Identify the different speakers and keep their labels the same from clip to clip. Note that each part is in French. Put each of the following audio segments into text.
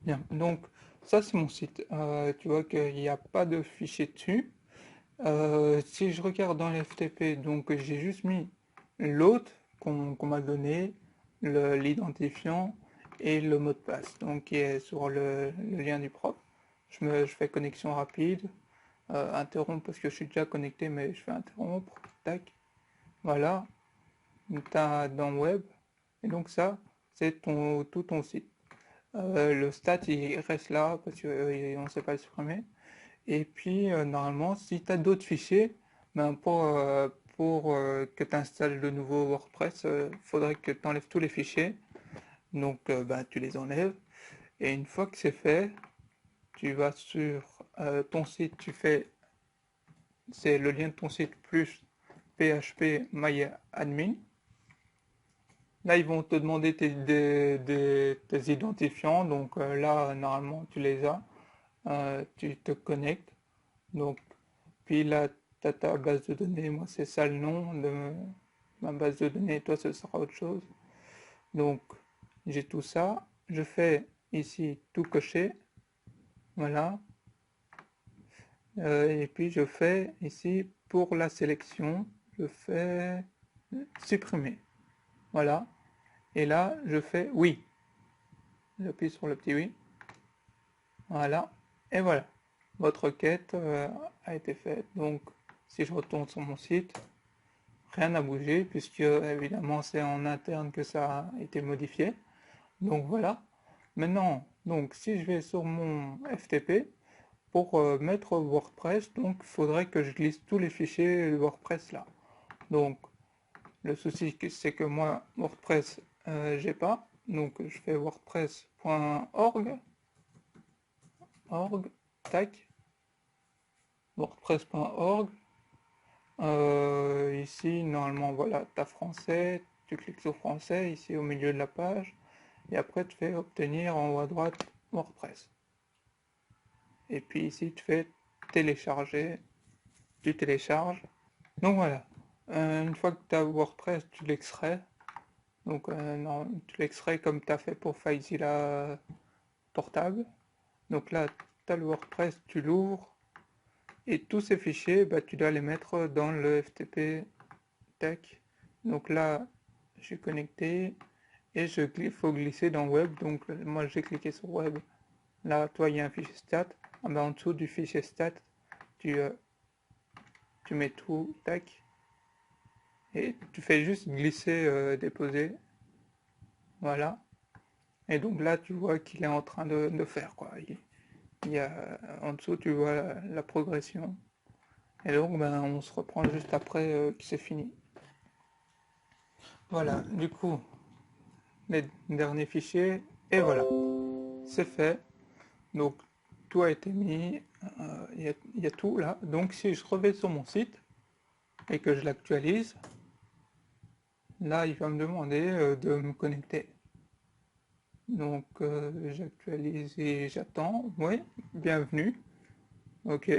Speaker 1: Bien, donc ça c'est mon site. Tu vois qu'il n'y a pas de fichier dessus. Si je regarde dans l'FTP, donc j'ai juste mis l'hôte qu'on m'a donné, l'identifiant et le mot de passe, donc qui est sur le lien du prof. Je fais connexion rapide, interrompre parce que je suis déjà connecté, mais je fais interrompre, tac, voilà, t'as dans web, et donc ça, c'est tout ton site. Le stat il reste là parce qu'on ne sait pas le supprimer. Et puis normalement, si tu as d'autres fichiers, ben pour que tu installes de nouveau WordPress, il faudrait que tu enlèves tous les fichiers. Donc ben, tu les enlèves. Et une fois que c'est fait, tu vas sur ton site, c'est le lien de ton site plus PHP MyAdmin. Là, ils vont te demander tes identifiants. Donc là, normalement, tu les as. Tu te connectes. Donc, puis là, tu as ta base de données. Moi, c'est ça le nom de ma base de données. Toi, ce sera autre chose. Donc, j'ai tout ça. Je fais ici tout cocher. Voilà. Et puis, je fais ici pour la sélection. Je fais supprimer. Voilà. Et là, je fais oui. J'appuie sur le petit oui. Voilà. Et voilà. Votre requête a été faite. Donc, si je retourne sur mon site, rien n'a bougé puisque évidemment c'est en interne que ça a été modifié. Donc voilà. Maintenant, donc si je vais sur mon FTP pour mettre WordPress, donc il faudrait que je glisse tous les fichiers WordPress là. Donc le souci c'est que moi WordPress j'ai pas. Donc je fais wordpress.org, org, tac, wordpress.org. Ici, normalement, voilà, tu as français, tu cliques sur français, ici au milieu de la page, et après tu fais obtenir en haut à droite WordPress. Et puis ici, tu fais télécharger, tu télécharges. Donc voilà, une fois que tu as WordPress, tu l'extrais. Donc non, tu l'extrais comme tu as fait pour FileZilla portable. Donc là, tu as le WordPress, tu l'ouvres, et tous ces fichiers, bah, tu dois les mettre dans le FTP. Tac. Donc là, je suis connecté et il faut glisser dans web. Donc moi j'ai cliqué sur web. Là, toi, il y a un fichier stat. Ah ben, en dessous du fichier stat, tu, euh, tu mets tout, tac. Et tu fais juste glisser, déposer. Voilà. Et donc là, tu vois qu'il est en train de faire quoi. Il y a, en dessous, tu vois la progression. Et donc, ben, on se reprend juste après que c'est fini. Voilà, du coup, les derniers fichiers, et voilà, c'est fait. Donc tout a été mis, il y a tout là. Donc si je reviens sur mon site et que je l'actualise, là il va me demander de me connecter. Donc j'actualise et j'attends. Oui, bienvenue. Ok.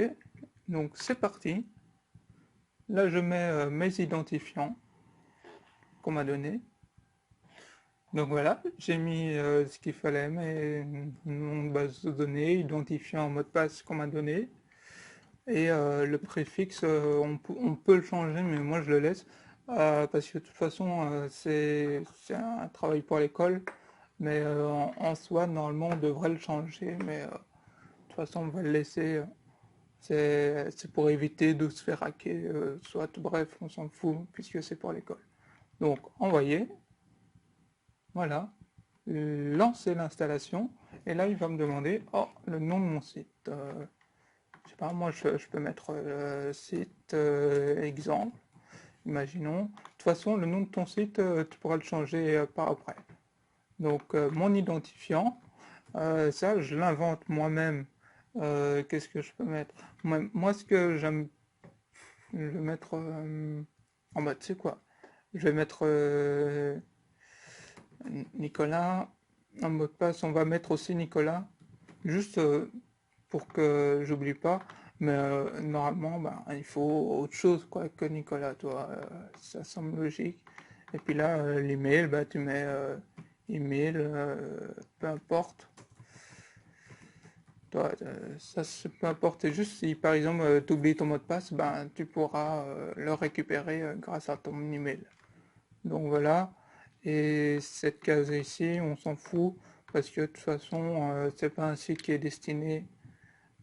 Speaker 1: Donc c'est parti. Là je mets mes identifiants qu'on m'a donné. Donc voilà, j'ai mis ce qu'il fallait, mes nom de base de données, identifiant, mot de passe qu'on m'a donné. Et le préfixe, on peut le changer, mais moi je le laisse. Parce que de toute façon, c'est un travail pour l'école. Mais en soi, normalement, on devrait le changer. Mais de toute façon, on va le laisser. C'est pour éviter de se faire hacker. Soit, bref, on s'en fout, puisque c'est pour l'école. Donc, envoyer. Voilà. Lancer l'installation. Et là, il va me demander, oh, le nom de mon site. Je sais pas, moi je peux mettre site exemple, imaginons. De toute façon, le nom de ton site, tu pourras le changer par après. Donc, mon identifiant, ça, je l'invente moi-même. Qu'est-ce que je peux mettre? Moi, ce que j'aime, je vais mettre en mode, tu sais quoi? Je vais mettre Nicolas, en mot de passe, on va mettre aussi Nicolas, juste pour que j'oublie pas. Mais normalement, ben, il faut autre chose quoi, que Nicolas, toi. Ça semble logique. Et puis là, l'email, bah, tu mets email, peu importe. Toi, ça, peu importe, c'est juste si par exemple tu oublies ton mot de passe, ben tu pourras le récupérer grâce à ton email. Donc voilà, et cette case ici, on s'en fout parce que de toute façon, c'est pas un site qui est destiné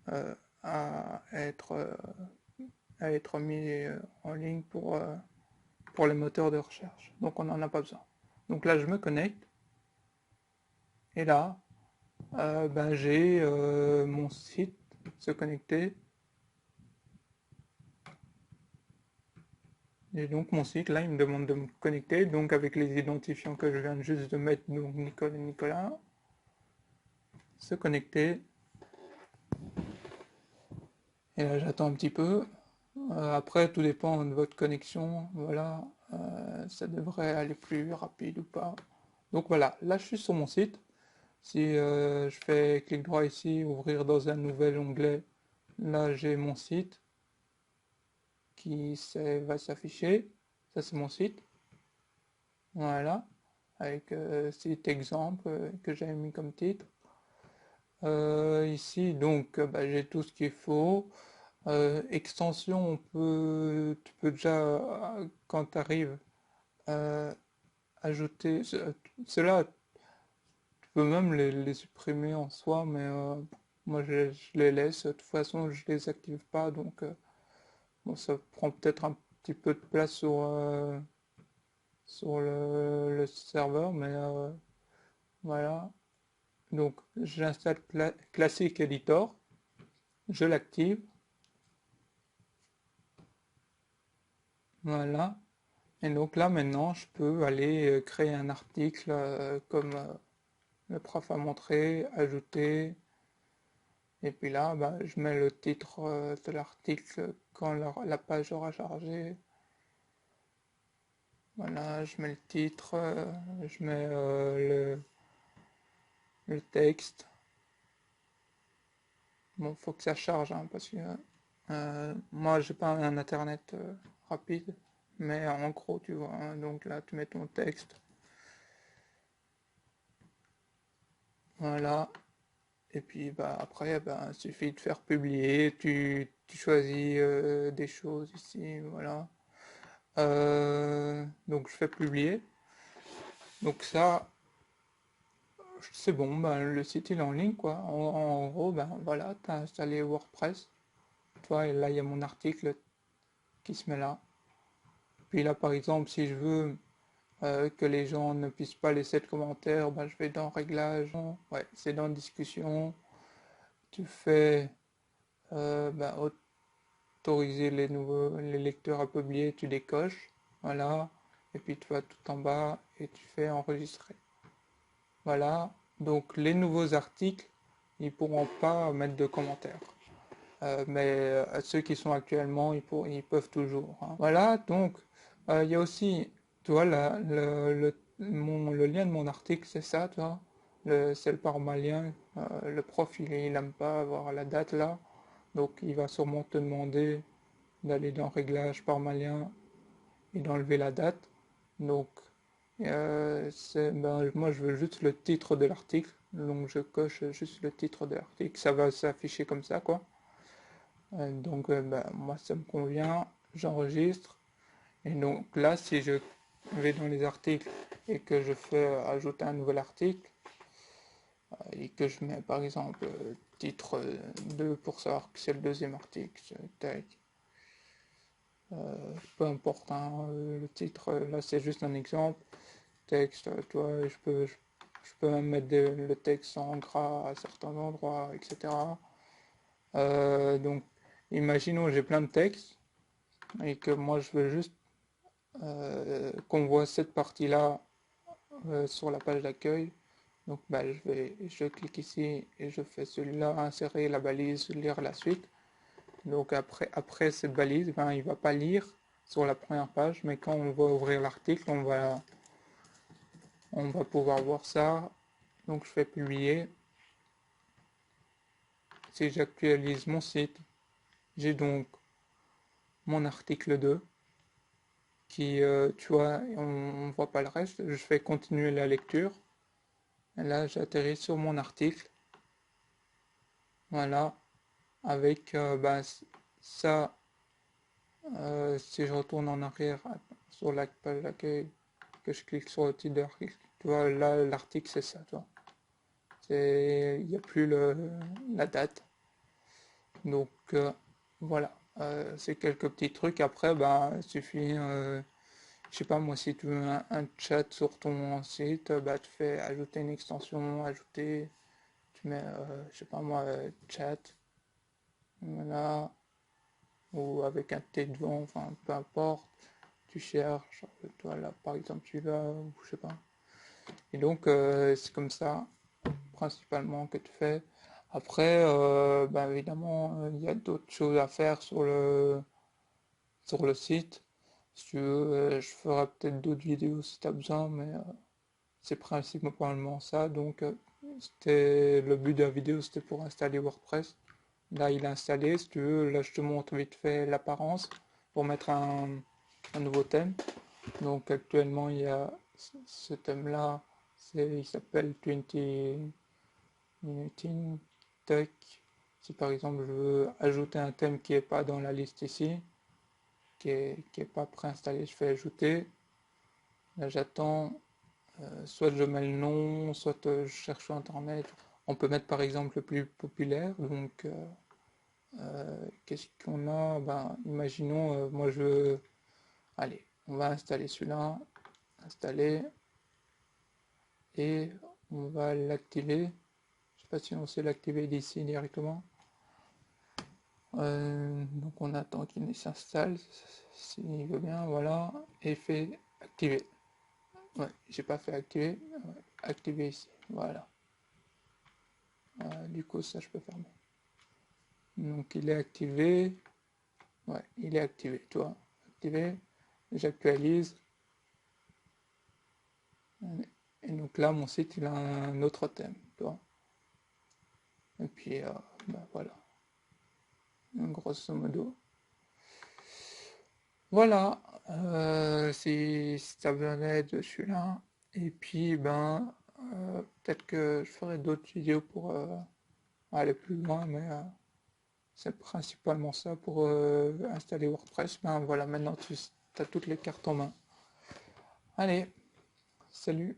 Speaker 1: euh, à être, euh, à être mis en ligne pour les moteurs de recherche. Donc on n'en a pas besoin. Donc là, je me connecte et là, ben, j'ai mon site se connecter. Et donc mon site, là, il me demande de me connecter, donc avec les identifiants que je viens juste de mettre, donc Nicole et Nicolas, se connecter. Et là, j'attends un petit peu. Après, tout dépend de votre connexion. Voilà, ça devrait aller plus rapide ou pas. Donc voilà, là, je suis sur mon site. Si je fais clic droit ici, ouvrir dans un nouvel onglet, là, j'ai mon site qui va s'afficher. Ça, c'est mon site. Voilà, avec site exemple que j'avais mis comme titre. Ici, donc, bah, j'ai tout ce qu'il faut. Extension, tu peux déjà, quand tu arrives, ajouter. Cela, tu peux même les supprimer en soi, mais moi je les laisse. De toute façon, je les active pas, donc bon, ça prend peut-être un petit peu de place sur le serveur, mais voilà. Donc, j'installe Classic Editor, je l'active, voilà. Et donc là, maintenant, je peux aller créer un article comme le prof a montré, ajouter, et puis là, bah, je mets le titre de l'article quand la page aura chargé. Voilà, je mets le titre, je mets le texte. Bon, faut que ça charge, hein, parce que moi, j'ai pas un internet rapide, mais en gros, tu vois, hein, donc là, tu mets ton texte, voilà, et puis bah, après, bah, il suffit de faire publier, tu choisis des choses ici, voilà. Donc je fais publier, donc ça, c'est bon, bah, le site il est en ligne, quoi. En gros, ben voilà, tu as installé WordPress, tu vois, et là, il y a mon article qui se met là. Puis là, par exemple, si je veux que les gens ne puissent pas laisser de commentaires, ben, je vais dans Réglages, ouais, c'est dans Discussion, tu fais ben, autoriser les lecteurs à publier, tu décoches, voilà, et puis tu vas tout en bas et tu fais enregistrer. Voilà, donc les nouveaux articles, ils pourront pas mettre de commentaires. Mais ceux qui sont actuellement, ils peuvent toujours, hein. Voilà, donc il y a aussi, tu vois, le lien de mon article, c'est ça, tu vois, c'est le lien. Le prof, il aime pas avoir la date là, donc il va sûrement te demander d'aller dans Réglages lien et d'enlever la date. Donc, ben, moi, je veux juste le titre de l'article, donc je coche juste le titre de l'article, ça va s'afficher comme ça, quoi. Donc bah, moi ça me convient, j'enregistre. Et donc là, si je vais dans les articles et que je fais ajouter un nouvel article, et que je mets par exemple titre 2 pour savoir que c'est le deuxième article, tac. Peu importe, hein, le titre, là c'est juste un exemple. Texte, tu vois, je peux même mettre le texte en gras à certains endroits, etc. Donc imaginons j'ai plein de textes et que moi je veux juste qu'on voit cette partie-là sur la page d'accueil. Donc bah, je clique ici et je fais celui-là, insérer la balise, lire la suite. Donc après cette balise, ben, il ne va pas lire sur la première page, mais quand on va ouvrir l'article, on va pouvoir voir ça. Donc je fais publier. Si j'actualise mon site, j'ai donc mon article 2 qui, tu vois, on ne voit pas le reste. Je fais continuer la lecture. Et là, j'atterris sur mon article. Voilà, avec ça, si je retourne en arrière sur l'accueil, que je clique sur le titre de l'article, tu vois, là, l'article, c'est ça, tu vois. Il n'y a plus la date. Donc, voilà. C'est quelques petits trucs. Après, il suffit, je sais pas moi, si tu veux un chat sur ton site, tu fais ajouter une extension, ajouter, tu mets, je sais pas moi, chat, voilà, ou avec un T devant, enfin, peu importe, tu cherches, toi là, par exemple, tu vas, ou je sais pas. Et donc, c'est comme ça, principalement, que tu fais. Après, évidemment, il y a d'autres choses à faire sur le site. Si tu veux, je ferai peut-être d'autres vidéos si tu as besoin, mais c'est principalement ça. Donc, le but de la vidéo, c'était pour installer WordPress. Là, il est installé. Si tu veux, là, je te montre vite fait l'apparence pour mettre un nouveau thème. Donc, actuellement, il y a ce thème-là. Il s'appelle 2018 Tech. Si par exemple, je veux ajouter un thème qui n'est pas dans la liste ici, qui est pas préinstallé, je fais ajouter. Là, j'attends. Soit je mets le nom, soit je cherche sur internet. On peut mettre par exemple le plus populaire. Donc, qu'est-ce qu'on a? Imaginons, moi je veux. Allez, on va installer celui-là. Installer. Et on va l'activer. Je sais pas si on sait l'activer d'ici directement. Donc on attend qu'il s'installe. S'il veut bien, voilà. Et fait activer. Ouais, j'ai pas fait activer. Ouais, activer ici. Voilà. Du coup, ça je peux fermer. Donc il est activé. Ouais, il est activé, tu vois. Activé. J'actualise. Et donc là, mon site, il a un autre thème, tu vois. Et puis, voilà. Grosso modo. Voilà. Si ça venait de celui-là. Et puis, peut-être que je ferai d'autres vidéos pour aller plus loin, mais c'est principalement ça pour installer WordPress. Ben voilà, maintenant tu as toutes les cartes en main. Allez, salut!